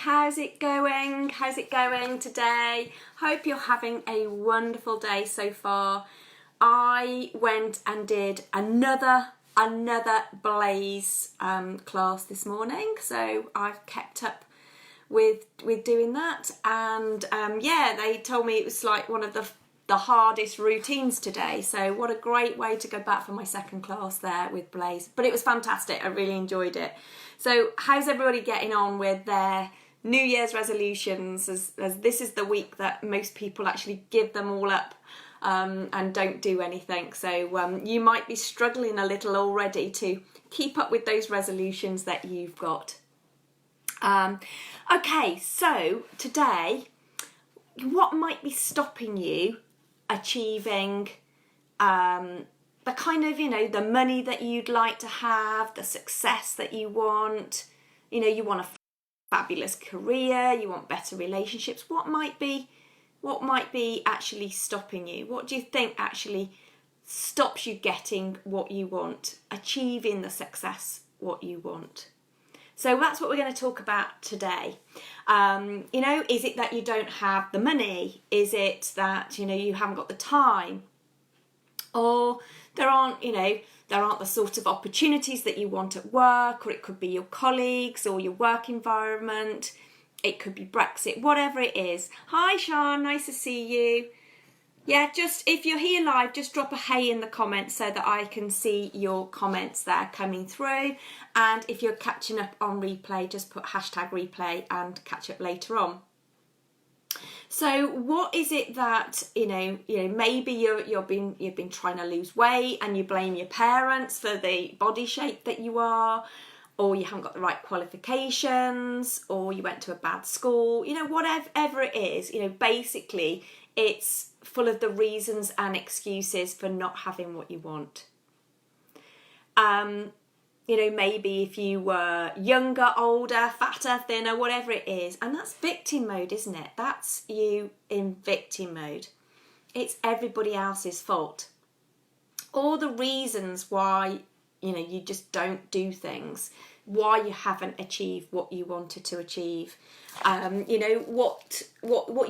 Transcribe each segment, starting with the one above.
how's it going? How's it going today? Hope you're having a wonderful day so far. I went and did another Blaze class this morning, so I've kept up with doing that, and yeah, they told me it was like one of the hardest routines today, so what a great way to go back for my second class there with Blaze. But it was fantastic, I really enjoyed it. So how's everybody getting on with their New Year's resolutions, as this is the week that most people actually give them all up and don't do anything. So you might be struggling a little already to keep up with those resolutions that you've got. Okay, so today, what might be stopping you achieving the kind of, the money that you'd like to have, the success that you want? You want a fabulous career, you want better relationships. What might be actually stopping you? What do you think actually stops you getting what you want, achieving the success what you want? So that's what we're going to talk about today. Is it that you don't have the money? Is it that, you haven't got the time? Or there aren't the sort of opportunities that you want at work, or it could be your colleagues or your work environment. It could be Brexit, whatever it is. Hi, Sean, nice to see you. Yeah, just if you're here live, just drop a hey in the comments so that I can see your comments there coming through. And if you're catching up on replay, just put #replay and catch up later on. So what is it that, maybe you've been trying to lose weight and you blame your parents for the body shape that you are, or you haven't got the right qualifications, or you went to a bad school, whatever it is, basically it's full of the reasons and excuses for not having what you want. Maybe if you were younger, older, fatter, thinner, whatever it is, and that's victim mode, isn't it? That's you in victim mode. It's everybody else's fault. All the reasons why, you just don't do things, why you haven't achieved what you wanted to achieve, what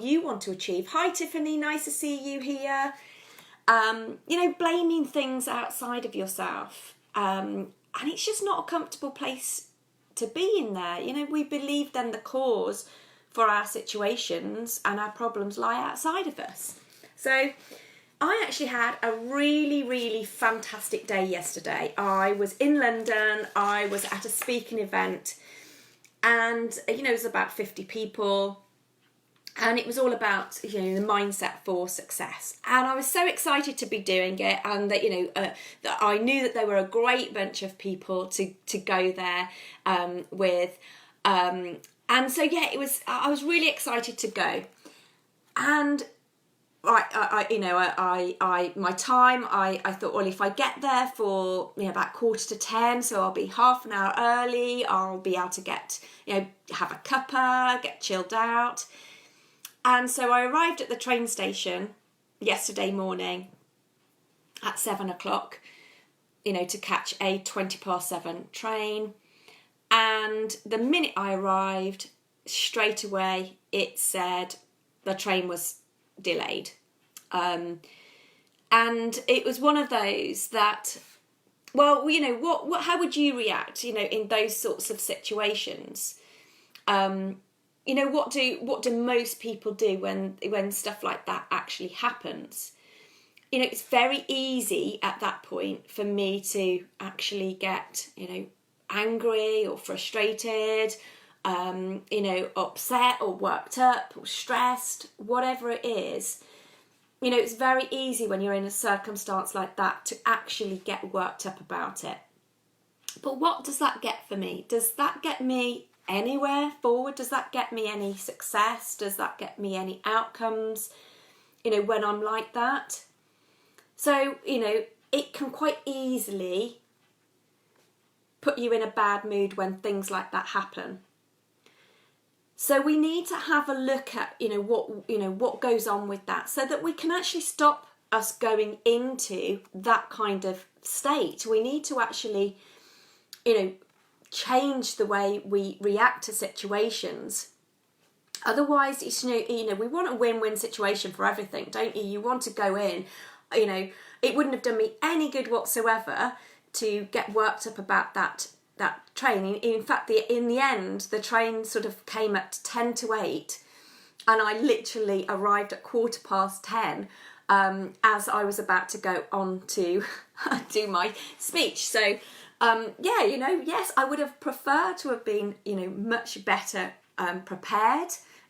you want to achieve. Hi, Tiffany, nice to see you here. Blaming things outside of yourself. And it's just not a comfortable place to be in there. We believe then the cause for our situations and our problems lie outside of us. So I actually had a really, really fantastic day yesterday. I was in London, I was at a speaking event, and, it was about 50 people. And it was all about, the mindset for success. And I was so excited to be doing it, and that, that I knew that there were a great bunch of people to go there with. And so, yeah, I was really excited to go. And my time, I thought, well, if I get there for, about 9:45, so I'll be half an hour early, I'll be able to get, have a cuppa, get chilled out. And so I arrived at the train station yesterday morning at 7:00, to catch a 7:20 train. And the minute I arrived, straight away, it said the train was delayed. And it was one of those that, well, how would you react, in those sorts of situations? What do most people do when stuff like that actually happens? It's very easy at that point for me to actually get, angry or frustrated, upset or worked up or stressed, whatever it is. It's very easy when you're in a circumstance like that to actually get worked up about it. But what does that get for me? Does that get me anywhere forward? Does that get me any success? Does that get me any outcomes, when I'm like that? So, it can quite easily put you in a bad mood when things like that happen. So we need to have a look at, what goes on with that, so that we can actually stop us going into that kind of state. We need to actually, change the way we react to situations Otherwise, it's, we want a win-win situation for everything, don't you? You want to go in, it wouldn't have done me any good whatsoever to get worked up about that train. In fact, in the end, the train sort of came at 10 to 8, and I literally arrived at 10:15 as I was about to go on to do my speech. So, yes, I would have preferred to have been, much better prepared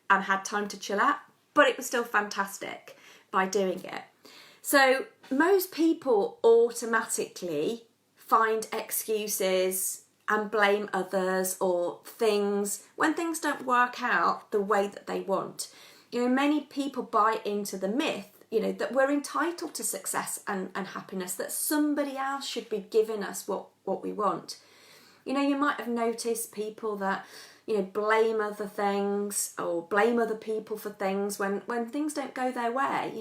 and had time to chill out, but it was still fantastic by doing it. So most people automatically find excuses and blame others or things when things don't work out the way that they want. Many people buy into the myth, that we're entitled to success and happiness, that somebody else should be giving us what we want. You might have noticed people that, blame other things or blame other people for things when things don't go their way.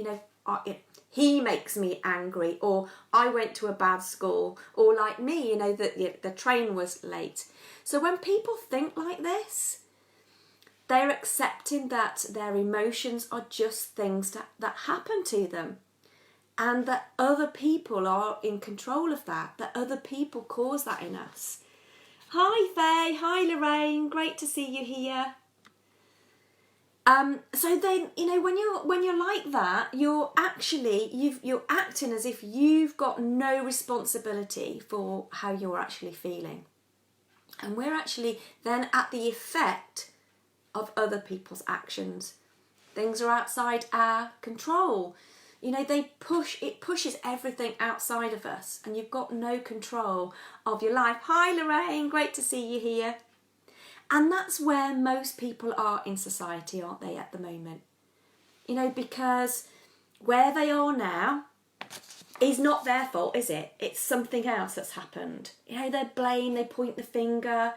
He makes me angry, or I went to a bad school, or like me, the train was late. So when people think like this, they're accepting that their emotions are just things that happen to them, and that other people are in control of that other people cause that in us. Hi Faye, hi Lorraine, great to see you here. So then, when you're like that, you're acting as if you've got no responsibility for how you're actually feeling. And we're actually then at the effect of other people's actions. Things are outside our control. It pushes everything outside of us, and you've got no control of your life. Hi Lorraine, great to see you here. And that's where most people are in society, aren't they, at the moment? Because where they are now is not their fault, is it? It's something else that's happened. They blame, they point the finger,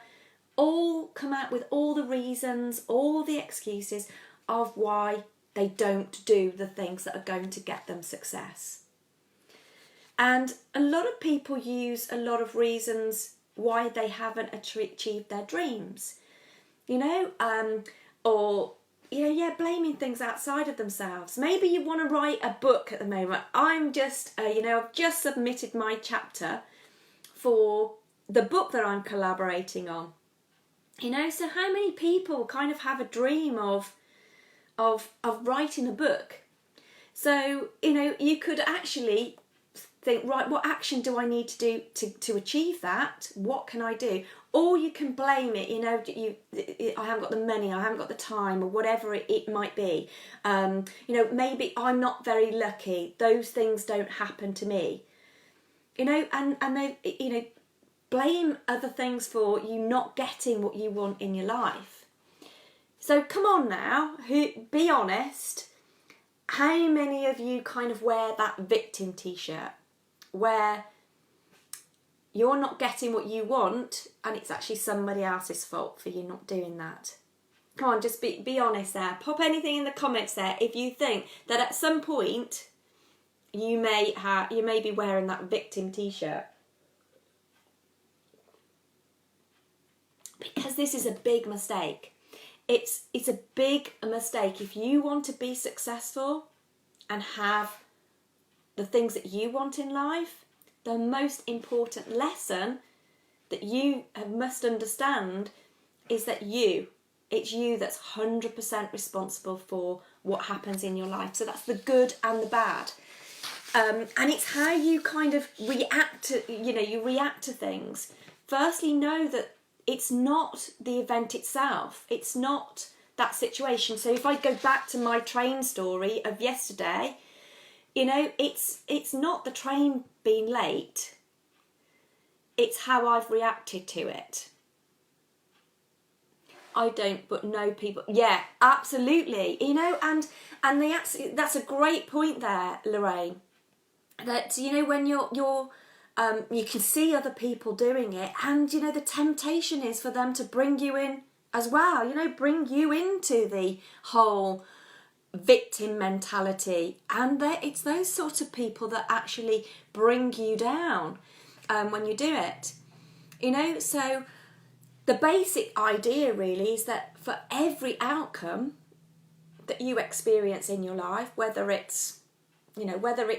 all come out with all the reasons, all the excuses of why they don't do the things that are going to get them success. And a lot of people use a lot of reasons why they haven't achieved their dreams, blaming things outside of themselves. Maybe you want to write a book at the moment. I've just submitted my chapter for the book that I'm collaborating on. So how many people kind of have a dream of writing a book? So, you could actually think, right, what action do I need to do to achieve that? What can I do? Or you can blame it, I haven't got the money, I haven't got the time, or whatever it might be. Maybe I'm not very lucky, those things don't happen to me. And they, blame other things for you not getting what you want in your life. So come on now, be honest. How many of you kind of wear that victim t-shirt where you're not getting what you want and it's actually somebody else's fault for you not doing that? Come on, just be honest there. Pop anything in the comments there if you think that at some point you may be wearing that victim t-shirt. Because this is a big mistake. It's a big mistake. If you want to be successful and have the things that you want in life, the most important lesson that you must understand is that it's you that's 100% responsible for what happens in your life. So that's the good and the bad. And it's how you kind of react to things. Firstly, know that it's not the event itself. It's not that situation. So if I go back to my train story of yesterday, it's not the train being late. It's how I've reacted to it. I don't, but know people. Yeah, absolutely. And that's a great point there, Lorraine. That when you're you can see other people doing it, and the temptation is for them to bring you in as well. Bring you into the whole victim mentality, and it's those sort of people that actually bring you down when you do it. So the basic idea really is that for every outcome that you experience in your life, whether it's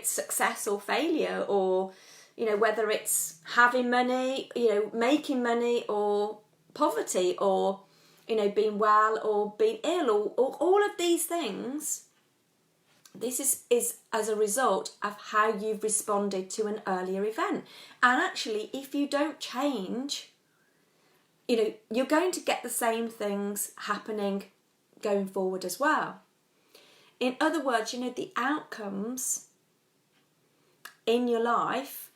success or failure, or whether it's having money, making money, or poverty, or being well or being ill, or all of these things. This is as a result of how you've responded to an earlier event. And actually, if you don't change, you're going to get the same things happening going forward as well. In other words, the outcomes in your life,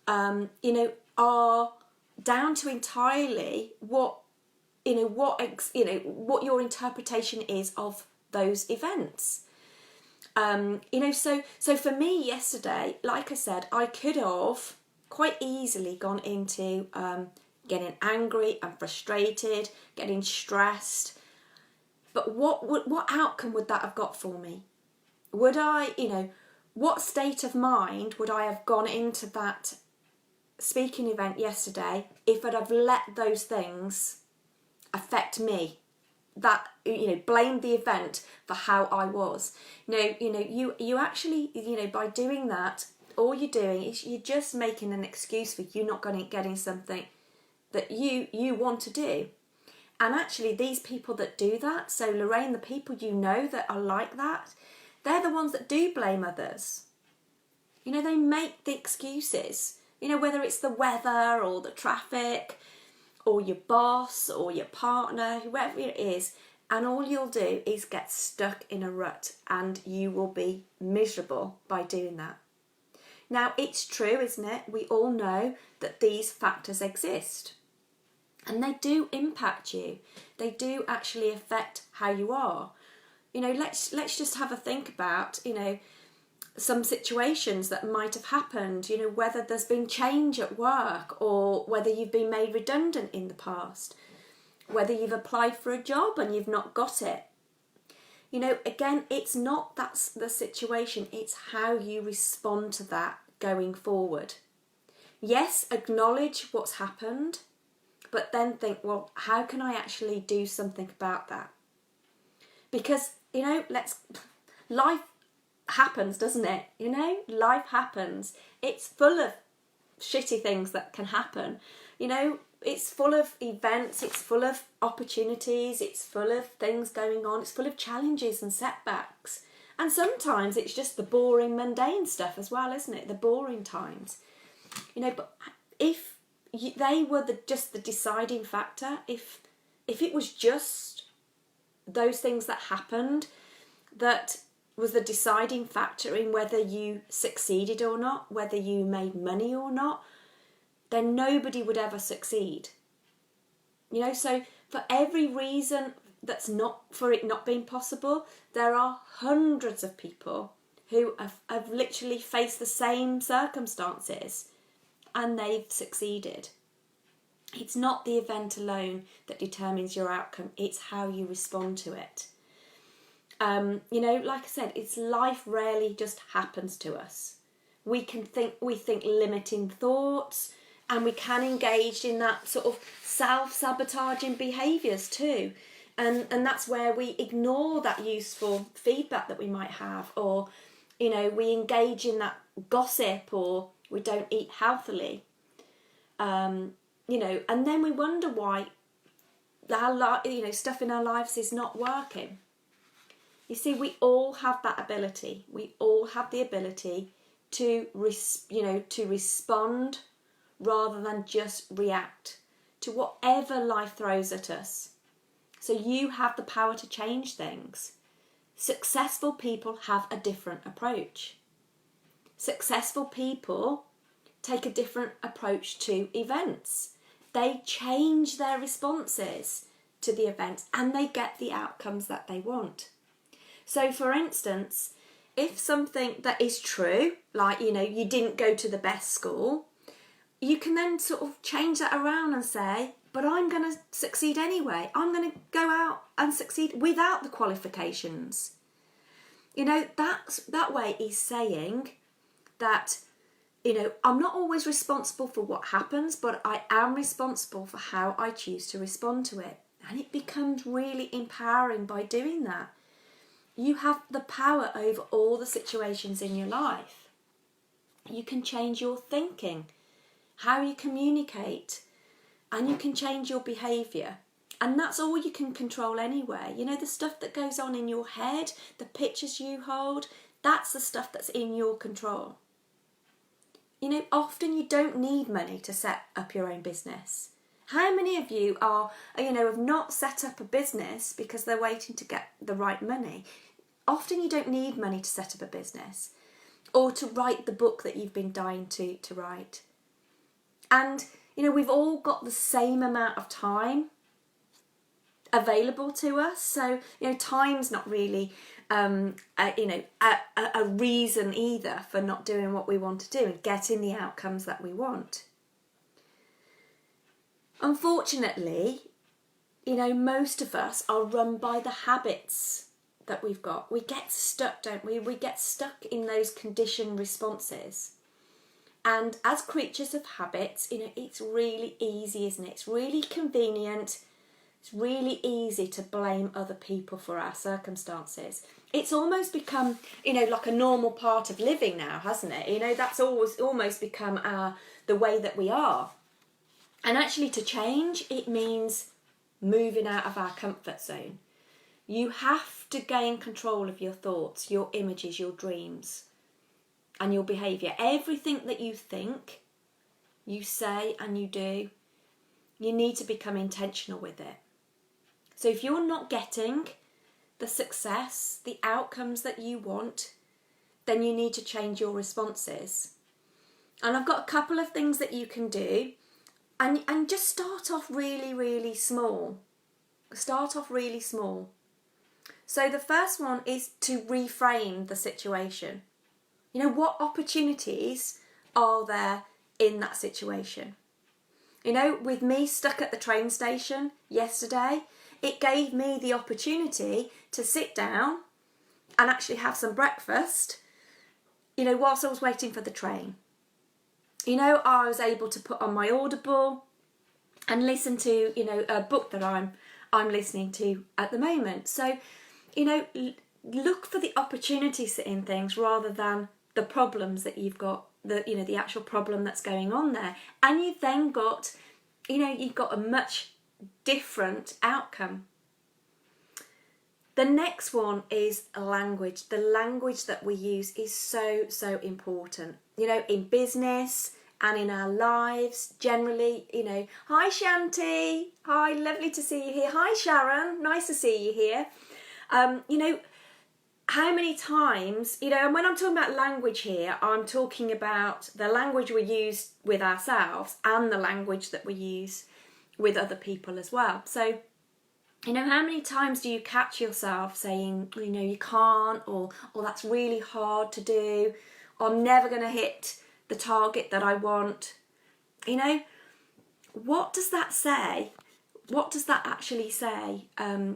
are down to entirely what your interpretation is of those events. So for me yesterday, like I said, I could have quite easily gone into getting angry and frustrated, getting stressed. But what outcome would that have got for me? Would I, what state of mind would I have gone into that speaking event yesterday if I'd have let those things affect me? That, blame the event for how I was. You actually, by doing that, all you're doing is you're just making an excuse for you not getting something that you want to do. And actually, these people that do that, so Lorraine, the people that are like that, they're the ones that do blame others. They make the excuses, whether it's the weather or the traffic or your boss or your partner, whoever it is, and all you'll do is get stuck in a rut, and you will be miserable by doing that. Now, it's true, isn't it? We all know that these factors exist, and they do impact you. They do actually affect how you are. Let's just have a think about, some situations that might have happened, whether there's been change at work, or whether you've been made redundant in the past, whether you've applied for a job and you've not got it. Again, it's not that's the situation, it's how you respond to that going forward. Yes, acknowledge what's happened, but then think, well, how can I actually do something about that? Because, life happens, doesn't it? Life happens. It's full of shitty things that can happen. It's full of events, it's full of opportunities, it's full of things going on, it's full of challenges and setbacks. And sometimes it's just the boring, mundane stuff as well, isn't it? The boring times. But if they were just the deciding factor, if it was just those things that happened that was the deciding factor in whether you succeeded or not, whether you made money or not, then nobody would ever succeed. So for every reason that's not for it not being possible, there are hundreds of people who have literally faced the same circumstances and they've succeeded. It's not the event alone that determines your outcome, it's how you respond to it. Like I said, it's life rarely just happens to us. We think limiting thoughts, and we can engage in that sort of self-sabotaging behaviours too. And that's where we ignore that useful feedback that we might have, or, we engage in that gossip, or we don't eat healthily. And then we wonder why stuff in our lives is not working. You see, we all have that ability. We all have the ability to respond rather than just react to whatever life throws at us. So you have the power to change things. Successful people have a different approach. Successful people take a different approach to events. They change their responses to the events and they get the outcomes that they want. So, for instance, if something that is true, like, you didn't go to the best school, you can then sort of change that around and say, but I'm going to succeed anyway. I'm going to go out and succeed without the qualifications. That way is saying that, I'm not always responsible for what happens, but I am responsible for how I choose to respond to it. And it becomes really empowering by doing that. You have the power over all the situations in your life. You can change your thinking, how you communicate, and you can change your behaviour. And that's all you can control anyway. You know, the stuff that goes on in your head, the pictures you hold, that's the stuff that's in your control. You know, often you don't need money to set up your own business. How many of you have not set up a business because they're waiting to get the right money? Often you don't need money to set up a business or to write the book that you've been dying to write. And, you know, we've all got the same amount of time available to us. So, you know, time's not really, a reason either for not doing what we want to do and getting the outcomes that we want. Unfortunately, you know, most of us are run by the habits that we've got. We get stuck, don't we? We get stuck in those conditioned responses. And as creatures of habits, you know, it's really easy, isn't it? It's really convenient. It's really easy to blame other people for our circumstances. It's almost become, you know, like a normal part of living now, hasn't it? You know, that's almost become the way that we are. And actually to change, it means moving out of our comfort zone. You have to gain control of your thoughts, your images, your dreams, and your behaviour. Everything that you think, you say and you do, you need to become intentional with it. So if you're not getting the success, the outcomes that you want, then you need to change your responses. And I've got a couple of things that you can do, and just start off really, really small. Start off really small. So the first one is to reframe the situation. You know, what opportunities are there in that situation? You know, with me stuck at the train station yesterday, it gave me the opportunity to sit down and actually have some breakfast, you know, whilst I was waiting for the train. You know, I was able to put on my Audible and listen to, you know, a book that I'm listening to at the moment. So, you know, look for the opportunities in things rather than the problems that you've got, the actual problem that's going on there. And you've then got, you know, you've got a much different outcome. The next one is language. The language that we use is so, so important. You know, in business and in our lives generally, you know. Hi Shanti. Hi, lovely to see you here. Hi Sharon, nice to see you here. You know, how many times, you know, and when I'm talking about language here, I'm talking about the language we use with ourselves and the language that we use with other people as well. So, you know, how many times do you catch yourself saying, you know, you can't, or that's really hard to do, or I'm never going to hit the target that I want? You know, what does that say? What does that actually say,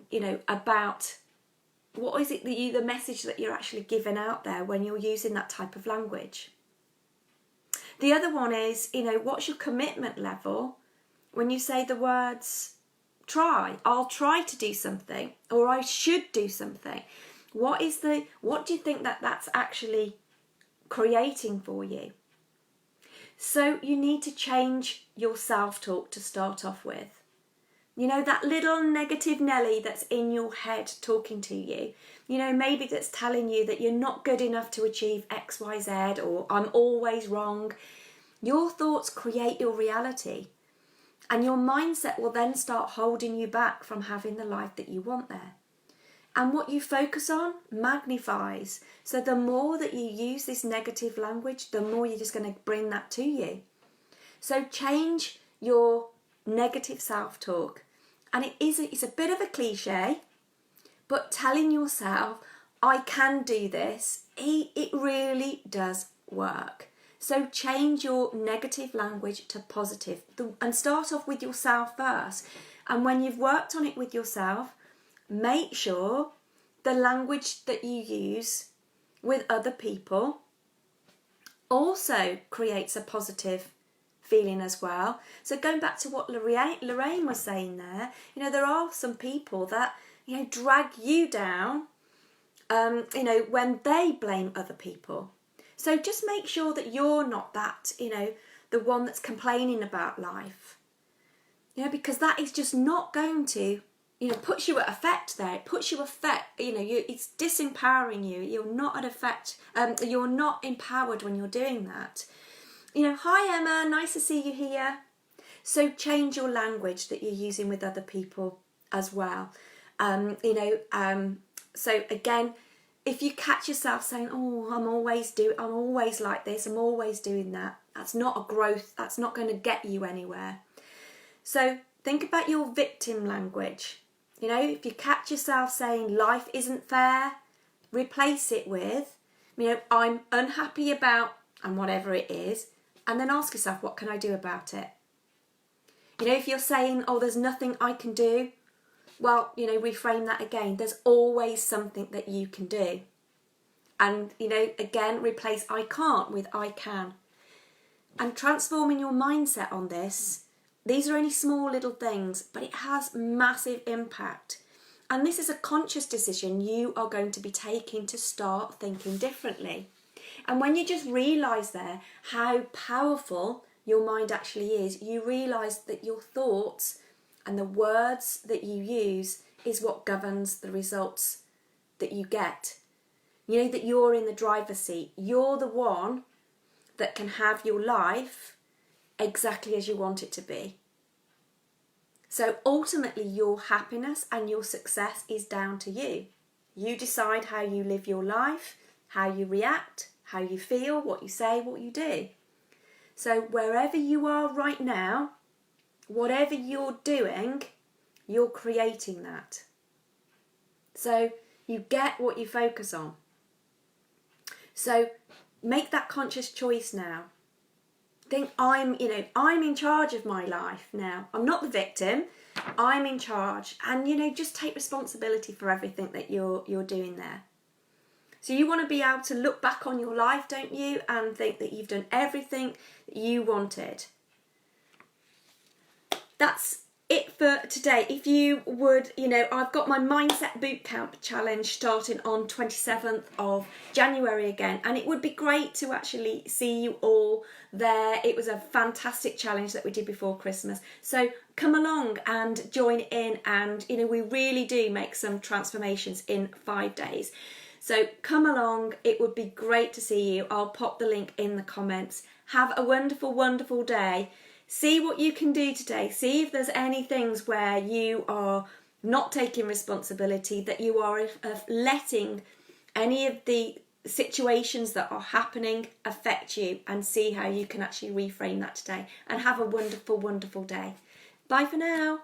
you know, about what is it that the message that you're actually giving out there when you're using that type of language? The other one is, you know, what's your commitment level when you say the words try, I'll try to do something, or I should do something? What do you think that's actually creating for you? So you need to change your self-talk to start off with. You know, that little negative Nelly that's in your head talking to you, you know, maybe that's telling you that you're not good enough to achieve X, Y, Z, or I'm always wrong. Your thoughts create your reality, and your mindset will then start holding you back from having the life that you want there. And what you focus on magnifies. So the more that you use this negative language, the more you're just going to bring that to you. So change your negative self-talk. And it's a bit of a cliche, but telling yourself, I can do this, it really does work. So change your negative language to positive, and start off with yourself first. And when you've worked on it with yourself, make sure the language that you use with other people also creates a positive feeling as well. So going back to what Lorraine was saying there, you know, there are some people that, you know, drag you down when they blame other people. So just make sure that you're not that, the one that's complaining about life. Because that is just not going to, puts you at effect there. It puts you it's disempowering you. You're not at effect. You're not empowered when you're doing that. Hi Emma, nice to see you here. So change your language that you're using with other people as well. So again, if you catch yourself saying, "Oh, I'm always like this, I'm always doing that," that's not a growth. That's not going to get you anywhere. So think about your victim language. If you catch yourself saying life isn't fair, replace it with, I'm unhappy about, and whatever it is, and then ask yourself, what can I do about it? If you're saying, oh, there's nothing I can do, well, reframe that again. There's always something that you can do. And, again, replace I can't with I can. And transforming your mindset on this, these are only small little things, but it has massive impact. And this is a conscious decision you are going to be taking to start thinking differently. And when you just realise there how powerful your mind actually is, you realise that your thoughts and the words that you use is what governs the results that you get. That you're in the driver's seat. You're the one that can have your life exactly as you want it to be. So ultimately your happiness and your success is down to you. You decide how you live your life, how you react, how you feel, what you say, what you do. So wherever you are right now, whatever you're doing, you're creating that. So you get what you focus on. So make that conscious choice now. Think I'm in charge of my life now. I'm not the victim. I'm in charge. And, just take responsibility for everything that you're doing there. So you want to be able to look back on your life, don't you? And think that you've done everything that you wanted. That's it for today. If you would, I've got my Mindset Bootcamp challenge starting on 27th of January again, and it would be great to actually see you all there. It was a fantastic challenge that we did before Christmas. So come along and join in, and we really do make some transformations in 5 days. So come along, it would be great to see you. I'll pop the link in the comments. Have a wonderful, wonderful day. See what you can do today. See if there's any things where you are not taking responsibility, that you are letting any of the situations that are happening affect you, and see how you can actually reframe that today. And have a wonderful, wonderful day. Bye for now.